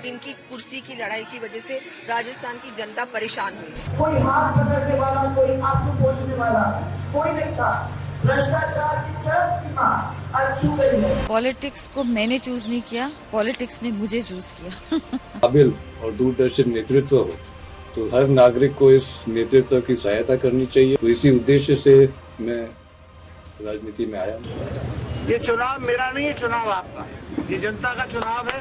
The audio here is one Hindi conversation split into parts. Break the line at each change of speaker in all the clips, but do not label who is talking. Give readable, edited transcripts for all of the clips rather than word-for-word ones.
इनकी कुर्सी की लड़ाई की वजह से राजस्थान की जनता परेशान हुई है।
कोई हाथ पकड़ने वाला, कोई आंसू पोंछने वाला कोई नहीं था। भ्रष्टाचार की चरम सीमा छू गई है।
पॉलिटिक्स को मैंने चूज नहीं किया, पॉलिटिक्स ने मुझे चूज किया।
काबिल और दूरदर्शी नेतृत्व हो तो हर नागरिक को इस नेतृत्व की सहायता करनी चाहिए। तो इसी उद्देश्य से मैं राजनीति में आया।
ये चुनाव मेरा नहीं है, चुनाव आपका, ये जनता का चुनाव है।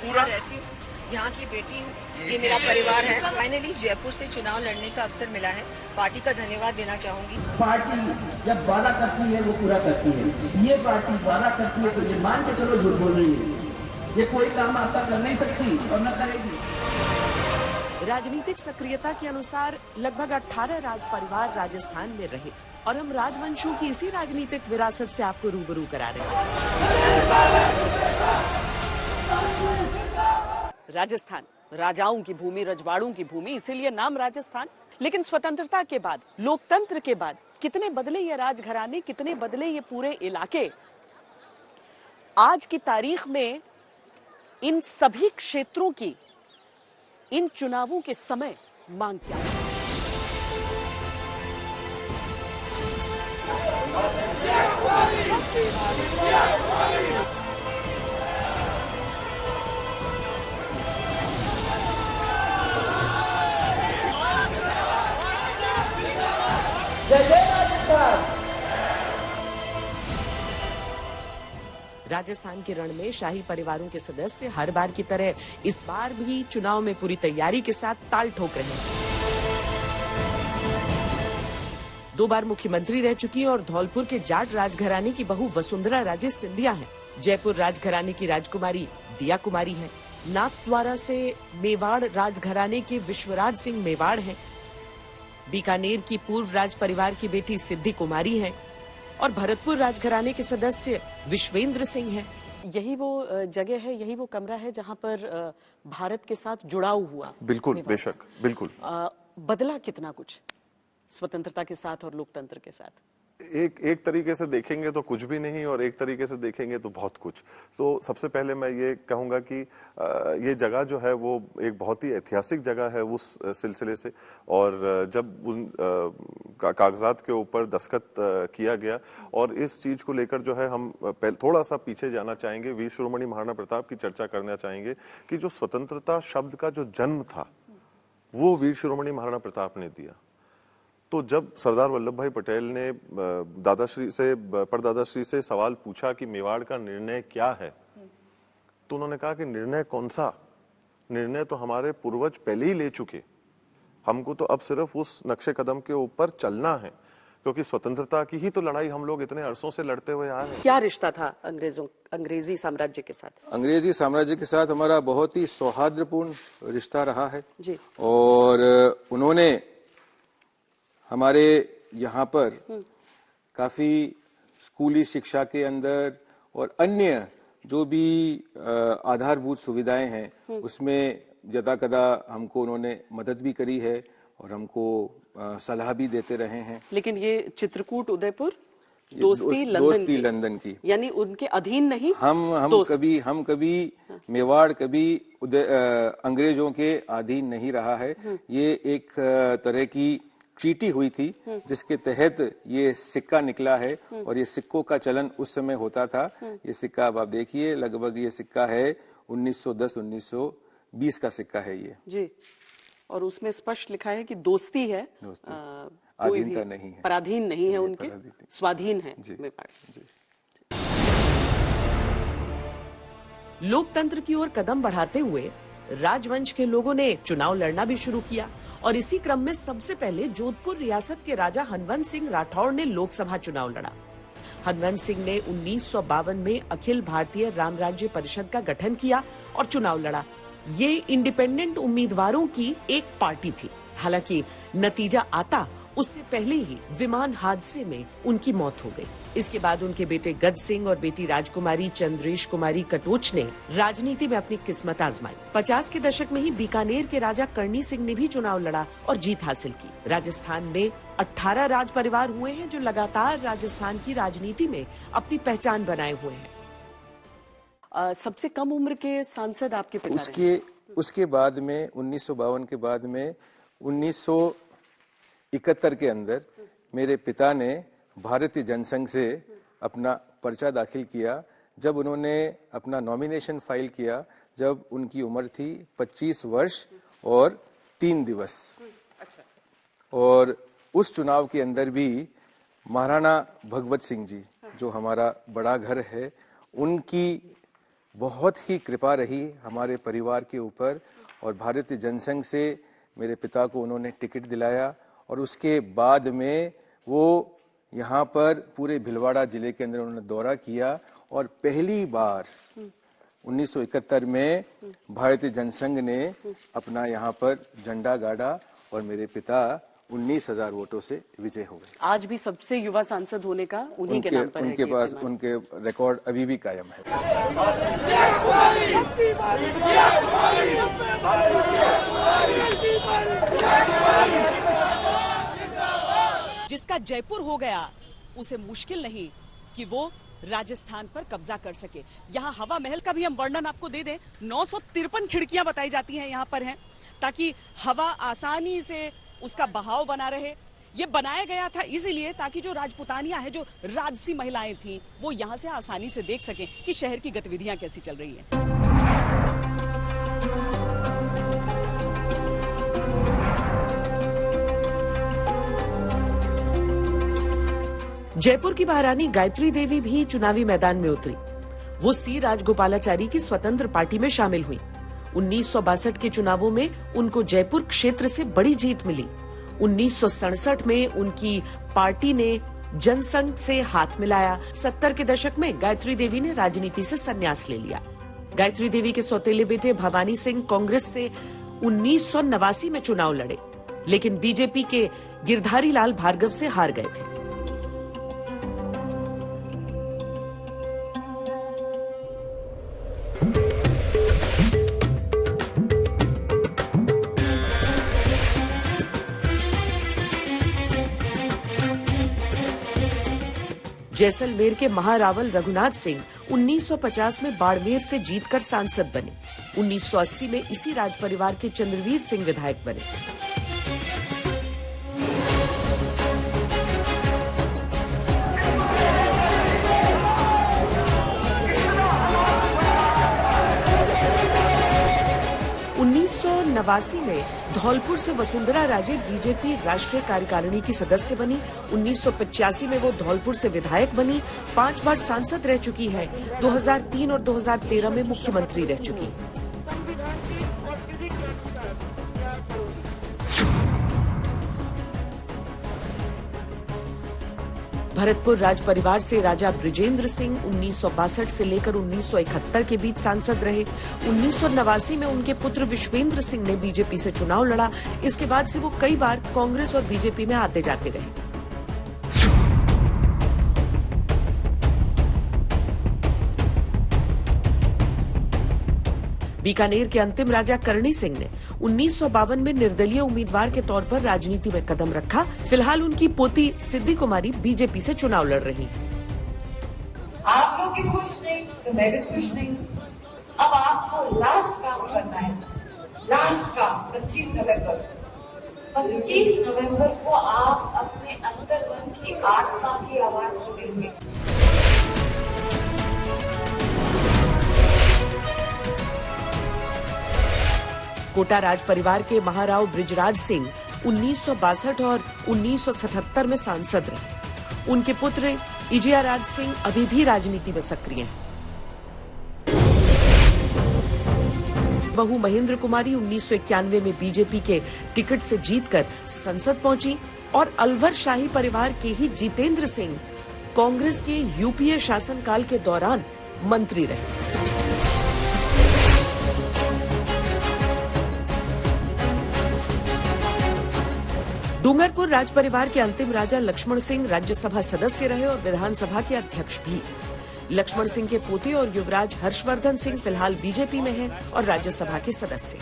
पूरा रहती हूँ, यहाँ की बेटी हूँ, ये मेरा परिवार है। फाइनली जयपुर से चुनाव लड़ने का अवसर मिला है। पार्टी का धन्यवाद देना चाहूंगी।
पार्टी जब वादा करती है वो पूरा करती है। ये पार्टी वादा करती है तो ये मान के चलो झूठ बोल रही है। ये कोई काम आपका कर नहीं सकती और न करेगी।
राजनीतिक सक्रियता के अनुसार लगभग 18 राज परिवार राजस्थान में रहे और हम राजवंशों की इसी राजनीतिक विरासत से आपको रूबरू करा रहे हैं। राजस्थान राजाओं की भूमि, रजवाड़ों की भूमि, इसीलिए नाम राजस्थान। लेकिन स्वतंत्रता के बाद, लोकतंत्र के बाद कितने बदले ये राजघराने, कितने बदले ये पूरे इलाके। आज की तारीख में इन सभी क्षेत्रों की इन चुनावों के समय मांग क्या है? राजस्थान के रण में शाही परिवारों के सदस्य हर बार की तरह इस बार भी चुनाव में पूरी तैयारी के साथ ताल ठोक रहे हैं। 2 बार मुख्यमंत्री रह चुकी और धौलपुर के जाट राजघराने की बहू वसुंधरा राजे सिंधिया हैं। जयपुर राजघराने की राजकुमारी दिया कुमारी है। नाथद्वारा से मेवाड़ राजघराने के विश्वराज सिंह मेवाड़ हैं। बीकानेर की पूर्व राज परिवार की बेटी सिद्धि कुमारी है और भरतपुर राजघराने के सदस्य विश्वेंद्र सिंह हैं। यही वो जगह है, यही वो कमरा है जहां पर भारत के साथ जुड़ाव हुआ।
बिल्कुल, बेशक, बिल्कुल।
बदला कितना कुछ स्वतंत्रता के साथ और लोकतंत्र के साथ?
एक तरीके से देखेंगे तो कुछ भी नहीं और एक तरीके से देखेंगे तो बहुत कुछ। तो सबसे पहले मैं ये कहूंगा कि ये जगह जो है वो एक बहुत ही ऐतिहासिक जगह है उस सिलसिले से। और जब उन कागजात के ऊपर दस्तखत किया गया और इस चीज को लेकर जो है हम थोड़ा सा पीछे जाना चाहेंगे, वीर शिरोमणि महाराणा प्रताप की चर्चा करना चाहेंगे कि जो स्वतंत्रता शब्द का जो जन्म था वो वीर शिरोमणि महाराणा प्रताप ने दिया। तो जब सरदार वल्लभ भाई पटेल ने परदादाश्री से सवाल पूछा कि मेवाड़ का निर्णय क्या है, तो उन्होंने कहा कि निर्णय कौन सा, निर्णय तो हमारे पूर्वज पहले ही ले चुके, हमको तो अब सिर्फ उस नक्शे कदम के ऊपर चलना है, क्योंकि स्वतंत्रता की ही तो लड़ाई हम लोग इतने अरसों से लड़ते हुए आए हैं।
क्या रिश्ता था अंग्रेजी साम्राज्य के साथ?
अंग्रेजी साम्राज्य के साथ हमारा बहुत ही सौहार्दपूर्ण रिश्ता रहा है
जी।
और उन्होंने हमारे यहाँ पर काफी स्कूली शिक्षा के अंदर और अन्य जो भी आधारभूत सुविधाएं हैं उसमें यदाकदा हमको उन्होंने मदद भी करी है और हमको सलाह भी देते रहे हैं।
लेकिन ये चित्रकूट उदयपुर दोस्ती लंदन की
यानी
उनके अधीन नहीं।
हम कभी मेवाड़ कभी अंग्रेजों के अधीन नहीं रहा है। ये एक तरह की ट्रीटी हुई थी जिसके तहत ये सिक्का निकला है और ये सिक्कों का चलन उस समय होता था। ये सिक्का अब आप देखिए, लगभग ये सिक्का है 1910-1920 का सिक्का है ये जी।
और उसमें स्पष्ट लिखा है कि दोस्ती है,
अधीनता नहीं है,
पराधीन नहीं है, उनके स्वाधीन है मेवाड़। लोकतंत्र की ओर कदम बढ़ाते हुए राजवंश के लोगों ने चुनाव लड़ना भी शुरू किया और इसी क्रम में सबसे पहले जोधपुर रियासत के राजा हनवंत सिंह राठौड़ ने लोकसभा चुनाव लड़ा। हनवंत सिंह ने 1952 में अखिल भारतीय राम राज्य परिषद का गठन किया और चुनाव लड़ा। ये इंडिपेंडेंट उम्मीदवारों की एक पार्टी थी। हालांकि नतीजा आता उससे पहले ही विमान हादसे में उनकी मौत हो गई। इसके बाद उनके बेटे गद सिंह और बेटी राजकुमारी चंद्रेश कुमारी कटोच ने राजनीति में अपनी किस्मत आजमाई। 50 के दशक में ही बीकानेर के राजा करणी सिंह ने भी चुनाव लड़ा और जीत हासिल की। राजस्थान में 18 राज परिवार हुए हैं जो लगातार राजस्थान की राजनीति में अपनी पहचान बनाए हुए हैं। सबसे कम उम्र के सांसद आपके पिता
उसके बाद में 1952 के बाद में 1971 के अंदर मेरे पिता ने भारतीय जनसंघ से अपना पर्चा दाखिल किया। जब उन्होंने अपना नॉमिनेशन फाइल किया, जब उनकी उम्र थी 25 वर्ष और 3 दिवस। और उस चुनाव के अंदर भी महाराणा भगवत सिंह जी, जो हमारा बड़ा घर है, उनकी बहुत ही कृपा रही हमारे परिवार के ऊपर और भारतीय जनसंघ से मेरे पिता को उन्होंने टिकट दिलाया। और उसके बाद में वो यहाँ पर पूरे भिलवाड़ा जिले के अंदर उन्होंने दौरा किया और पहली बार 1971 में भारतीय जनसंघ ने अपना यहाँ पर झंडा गाड़ा और मेरे पिता 19,000 वोटों से विजय हो गए।
आज भी सबसे युवा सांसद होने का उन्हीं के नाम पर
उनके पास उनके रिकॉर्ड अभी भी कायम है।
जिसका जयपुर हो गया उसे मुश्किल नहीं कि वो राजस्थान पर कब्जा कर सके। यहाँ हवा महल का भी हम वर्णन आपको दे दें। 953 खिड़कियां बताई जाती हैं यहाँ पर हैं, ताकि हवा आसानी से उसका बहाव बना रहे। ये बनाया गया था इसीलिए ताकि जो राजपुतानियां हैं, जो राजसी महिलाएं थीं, वो यहाँ से आसानी से देख सकें कि शहर की गतिविधियां कैसी चल रही हैं।
जयपुर की महारानी गायत्री देवी भी चुनावी मैदान में उतरी। वो सी राजगोपालाचारी की स्वतंत्र पार्टी में शामिल हुई। 1962 के चुनावों में उनको जयपुर क्षेत्र से बड़ी जीत मिली। 1967 में उनकी पार्टी ने जनसंघ से हाथ मिलाया। 70 के दशक में गायत्री देवी ने राजनीति से संन्यास ले लिया। गायत्री देवी के सौतेले बेटे भवानी सिंह कांग्रेस से 1989 में चुनाव लड़े, लेकिन बीजेपी के गिरधारी लाल भार्गव से हार गए थे। जैसलमेर के महारावल रघुनाथ सिंह 1950 में बाड़मेर से जीतकर सांसद बने। 1980 में इसी राज परिवार के चंद्रवीर सिंह विधायक बने। नवासी में धौलपुर से वसुंधरा राजे बीजेपी राष्ट्रीय कार्यकारिणी की सदस्य बनी। 1985 में वो धौलपुर से विधायक बनी। 5 बार सांसद रह चुकी है। 2003 और 2013 में मुख्यमंत्री रह चुकी। भरतपुर राज परिवार से राजा बृजेंद्र सिंह 1962 से लेकर 1971 के बीच सांसद रहे। 1989 में उनके पुत्र विश्वेंद्र सिंह ने बीजेपी से चुनाव लड़ा। इसके बाद से वो कई बार कांग्रेस और बीजेपी में आते जाते रहे। बीकानेर के अंतिम राजा करणी सिंह ने 1952 में निर्दलीय उम्मीदवार के तौर पर राजनीति में कदम रखा। फिलहाल उनकी पोती सिद्धि कुमारी बीजेपी से चुनाव लड़ रही है।
आप लोग भी खुश नहीं तो मैं भी खुश नहीं। अब आपको लास्ट काम करना है। लास्ट काम 25 नवंबर को आप अपने अंतर्मन की आत्मा की आवाज सुनेंगे।
कोटा राज परिवार के महाराव बृजराज सिंह 1962 और 1977 में सांसद रहे। उनके पुत्र इजियाराज सिंह अभी भी राजनीति में सक्रिय हैं। बहू महेंद्र कुमारी 1991 में बीजेपी के टिकट से जीतकर संसद पहुंची और अलवर शाही परिवार के ही जितेंद्र सिंह कांग्रेस के यूपीए शासनकाल के दौरान मंत्री रहे। डूंगरपुर राज परिवार के अंतिम राजा लक्ष्मण सिंह राज्यसभा सदस्य रहे और विधानसभा के अध्यक्ष भी। लक्ष्मण सिंह के पोते और युवराज हर्षवर्धन सिंह फिलहाल बीजेपी में हैं और राज्यसभा के सदस्य।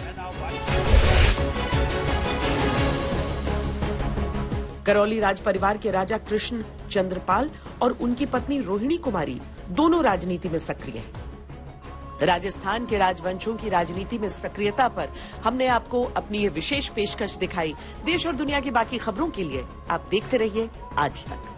करौली राज परिवार के राजा कृष्ण चंद्रपाल और उनकी पत्नी रोहिणी कुमारी दोनों राजनीति में सक्रिय हैं। राजस्थान के राजवंशों की राजनीति में सक्रियता पर हमने आपको अपनी ये विशेष पेशकश दिखाई। देश और दुनिया की बाकी खबरों के लिए आप देखते रहिए आज तक।